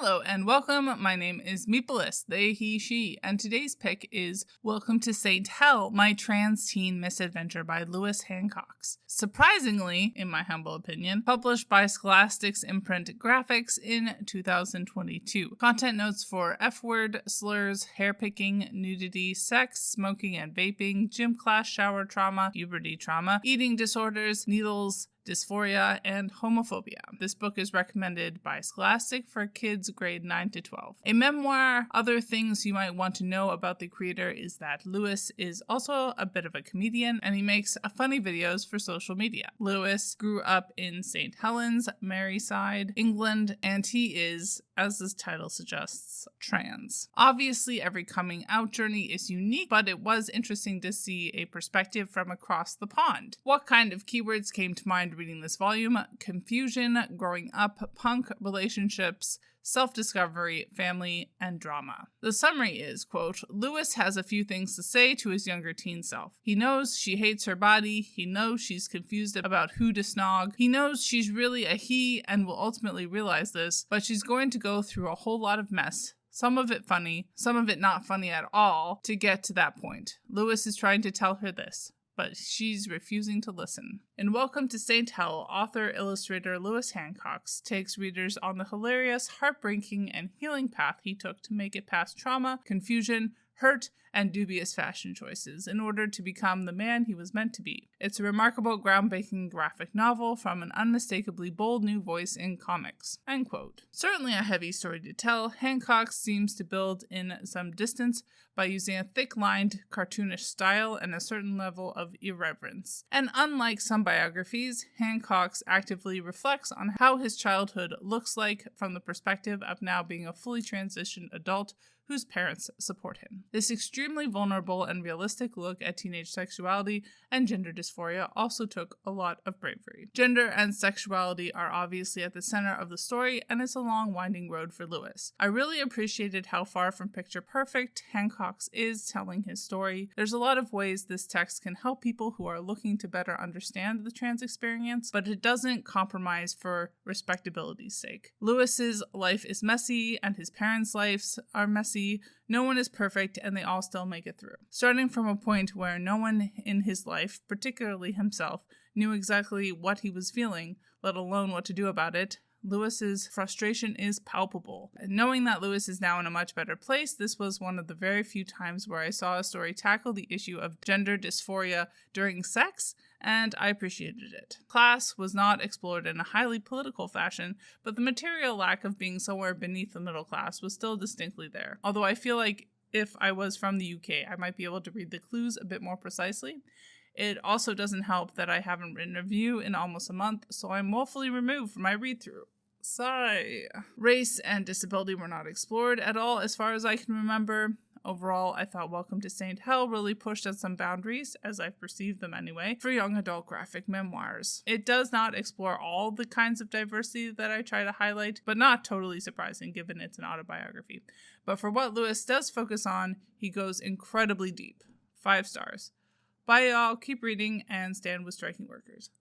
Hello and welcome. My name is Meepolis, they, he, she, and today's pick is Welcome to St. Hell, My Trans Teen Misadventure by Lewis Hancox. Surprisingly, in my humble opinion, published by Scholastic's imprint Graphics in 2022. Content notes for F-word, slurs, hair picking, nudity, sex, smoking and vaping, gym class shower trauma, puberty trauma, eating disorders, needles, dysphoria, and homophobia. This book is recommended by Scholastic for kids grade 9 to 12. A memoir. Other things you might want to know about the creator is that Lewis is also a bit of a comedian and he makes funny videos for social media. Lewis grew up in St. Helens, Merseyside, England, and he is, as this title suggests, trans. Obviously, every coming out journey is unique, but it was interesting to see a perspective from across the pond. What kind of keywords came to mind reading this volume? Confusion, growing up, punk, relationships, self-discovery, family, and drama. The summary is, quote, Lewis has a few things to say to his younger teen self. He knows she hates her body. He knows she's confused about who to snog. He knows she's really a he and will ultimately realize this, but she's going to go through a whole lot of mess. Some of it funny, some of it not funny at all, to get to that point. Lewis is trying to tell her this, but she's refusing to listen. In Welcome to St. Hell, author-illustrator Lewis Hancox takes readers on the hilarious, heartbreaking, and healing path he took to make it past trauma, confusion, hurt, and dubious fashion choices in order to become the man he was meant to be. It's a remarkable, groundbreaking graphic novel from an unmistakably bold new voice in comics. End quote. Certainly a heavy story to tell, Hancox seems to build in some distance by using a thick-lined, cartoonish style and a certain level of irreverence. And unlike some biographies, Hancox actively reflects on how his childhood looks like from the perspective of now being a fully transitioned adult whose parents support him. This extremely vulnerable and realistic look at teenage sexuality and gender dysphoria also took a lot of bravery. Gender and sexuality are obviously at the center of the story, and it's a long, winding road for Lewis. I really appreciated how far from picture perfect Hancox is telling his story. There's a lot of ways this text can help people who are looking to better understand the trans experience, but it doesn't compromise for respectability's sake. Lewis's life is messy, and his parents' lives are messy. No one is perfect, and they all still make it through. Starting from a point where no one in his life, particularly himself, knew exactly what he was feeling, let alone what to do about it, Lewis's frustration is palpable. And knowing that Lewis is now in a much better place, this was one of the very few times where I saw a story tackle the issue of gender dysphoria during sex, and I appreciated it. Class was not explored in a highly political fashion, but the material lack of being somewhere beneath the middle class was still distinctly there. Although I feel like if I was from the UK, I might be able to read the clues a bit more precisely. It also doesn't help that I haven't written a review in almost a month, so I'm woefully removed from my read-through. Sigh. Race and disability were not explored at all as far as I can remember. Overall, I thought Welcome to St. Hell really pushed at some boundaries, as I've perceived them anyway, for young adult graphic memoirs. It does not explore all the kinds of diversity that I try to highlight, but not totally surprising given it's an autobiography. But for what Lewis does focus on, he goes incredibly deep. 5 stars. Bye y'all, keep reading, and stand with striking workers.